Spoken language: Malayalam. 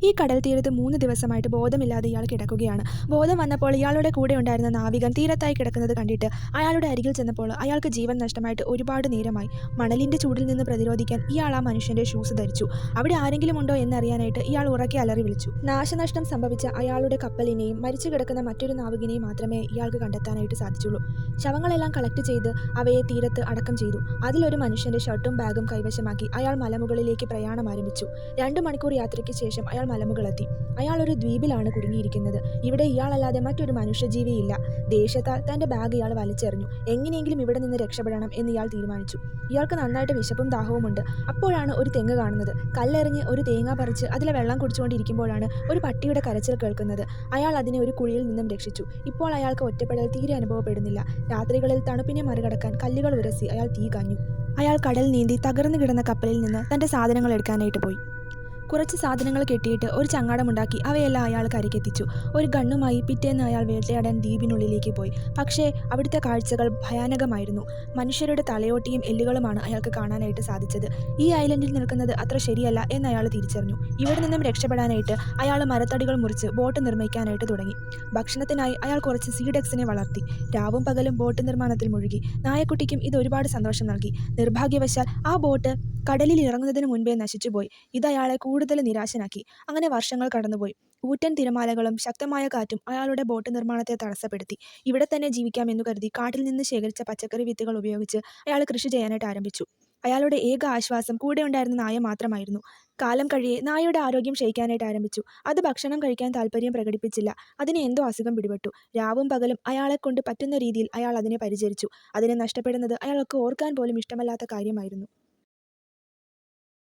ഈ കടൽ തീരത്ത് 3 ദിവസമായിട്ട് ബോധമില്ലാതെ ഇയാൾ കിടക്കുകയാണ്. ബോധം വന്നപ്പോൾ ഇയാളുടെ കൂടെ ഉണ്ടായിരുന്ന നാവികൻ തീരത്തായി കിടക്കുന്നത് കണ്ടിട്ട് അയാളുടെ അരികിൽ ചെന്നപ്പോൾ അയാൾക്ക് ജീവൻ നഷ്ടമായിട്ട് ഒരുപാട് നേരമായി. മണലിൻ്റെ ചൂടിൽ നിന്ന് പ്രതിരോധിക്കാൻ ഇയാൾ ആ മനുഷ്യൻ്റെ ഷൂസ് ധരിച്ചു. അവിടെ ആരെങ്കിലും ഉണ്ടോ എന്നറിയാനായിട്ട് ഇയാൾ ഉറക്കെ അലറി വിളിച്ചു. നാശനഷ്ടം സംഭവിച്ച അയാളുടെ കപ്പലിനെയും മരിച്ചു കിടക്കുന്ന മറ്റൊരു നാവികനെയും മാത്രമേ ഇയാൾക്ക് കണ്ടെത്താനായിട്ട് സാധിച്ചുള്ളൂ. ശവങ്ങളെല്ലാം കളക്ട് ചെയ്ത് അവയെ തീരത്ത് അടക്കം ചെയ്തു. അതിലൊരു മനുഷ്യൻ്റെ ഷർട്ടും ബാഗും കൈവശമാക്കി അയാൾ മലമുകളിലേക്ക് പ്രയാണം ആരംഭിച്ചു. 2 മണിക്കൂർ യാത്രയ്ക്ക് ശേഷം അയാൾ മലമുകളെത്തി. അയാൾ ഒരു ദ്വീപിലാണ് കുടുങ്ങിയിരിക്കുന്നത്. ഇവിടെ ഇയാളല്ലാതെ മറ്റൊരു മനുഷ്യജീവിയില്ല. ദേഷ്യത്താൽ തൻ്റെ ബാഗ് ഇയാൾ വലിച്ചെറിഞ്ഞു. എങ്ങനെയെങ്കിലും ഇവിടെ നിന്ന് രക്ഷപ്പെടണം എന്ന് ഇയാൾ തീരുമാനിച്ചു. ഇയാൾക്ക് നന്നായിട്ട് വിശപ്പും ദാഹവുമുണ്ട്. അപ്പോഴാണ് ഒരു തെങ്ങ് കാണുന്നത്. കല്ലെറിഞ്ഞ് ഒരു തേങ്ങ പറിച്ച് അതിലെ വെള്ളം കുടിച്ചുകൊണ്ടിരിക്കുമ്പോഴാണ് ഒരു പട്ടിയുടെ കരച്ചിൽ കേൾക്കുന്നത്. അയാൾ അതിനെ ഒരു കുഴിയിൽ നിന്നും രക്ഷിച്ചു. ഇപ്പോൾ അയാൾക്ക് ഒറ്റപ്പെടൽ തീരെ അനുഭവപ്പെടുന്നില്ല. രാത്രികളിൽ തണുപ്പിനെ മറികടക്കാൻ കല്ലുകൾ ഉരസി അയാൾ തീ കാഞ്ഞു. അയാൾ കടൽ നീന്തി തകർന്നു കിടന്ന കപ്പലിൽ നിന്ന് തൻ്റെ സാധനങ്ങൾ എടുക്കാനായിട്ട് പോയി. കുറച്ച് സാധനങ്ങൾ കെട്ടിയിട്ട് ഒരു ചങ്ങാടമുണ്ടാക്കി അവയെല്ലാം അയാൾ കരയ്ക്കെത്തിച്ചു. ഒരു ഗണ്ണുമായി പിറ്റേന്ന് അയാൾ വേട്ടയാടാൻ ദ്വീപിനുള്ളിലേക്ക് പോയി. പക്ഷേ അവിടുത്തെ കാഴ്ചകൾ ഭയാനകമായിരുന്നു. മനുഷ്യരുടെ തലയോട്ടിയും എല്ലുകളുമാണ് അയാൾക്ക് കാണാനായിട്ട് സാധിച്ചത്. ഈ ഐലൻഡിൽ നിൽക്കുന്നത് അത്ര ശരിയല്ല എന്ന് അയാൾ തിരിച്ചറിഞ്ഞു. ഇവിടെ നിന്നും രക്ഷപ്പെടാനായിട്ട് അയാൾ മരത്തടികൾ മുറിച്ച് ബോട്ട് നിർമ്മിക്കാനായിട്ട് തുടങ്ങി. ഭക്ഷണത്തിനായി അയാൾ കുറച്ച് സീഡക്സിനെ വളർത്തി. രാവും പകലും ബോട്ട് നിർമ്മാണത്തിൽ മുഴുകി. നായക്കുട്ടിക്കും ഇത് ഒരുപാട് സന്തോഷം നൽകി. നിർഭാഗ്യവശാൽ ആ ബോട്ട് കടലിൽ ഇറങ്ങുന്നതിന് മുൻപേ നശിച്ചുപോയി. ഇത് അയാളെ കൂടുതൽ നിരാശനാക്കി. അങ്ങനെ വർഷങ്ങൾ കടന്നുപോയി. ഊറ്റൻ തിരമാലകളും ശക്തമായ കാറ്റും അയാളുടെ ബോട്ട് നിർമ്മാണത്തെ തടസ്സപ്പെടുത്തി. ഇവിടെ തന്നെ ജീവിക്കാമെന്നു കരുതി കാട്ടിൽ നിന്ന് ശേഖരിച്ച പച്ചക്കറി വിത്തുകൾ ഉപയോഗിച്ച് അയാൾ കൃഷി ചെയ്യാനായിട്ട് ആരംഭിച്ചു. അയാളുടെ ഏക ആശ്വാസം കൂടെ ഉണ്ടായിരുന്ന നായ മാത്രമായിരുന്നു. കാലം കഴിയെ നായയുടെ ആരോഗ്യം ക്ഷയിക്കാനായിട്ട് ആരംഭിച്ചു. അത് ഭക്ഷണം കഴിക്കാൻ താല്പര്യം പ്രകടിപ്പിച്ചില്ല. അതിന് എന്തോ അസുഖം പിടിപെട്ടു. രാവും പകലും അയാളെക്കൊണ്ട് പറ്റുന്ന രീതിയിൽ അയാൾ അതിനെ പരിചരിച്ചു. അതിനെ നഷ്ടപ്പെടുന്നത് അയാൾക്ക് ഓർക്കാൻ പോലും ഇഷ്ടമല്ലാത്ത കാര്യമായിരുന്നു.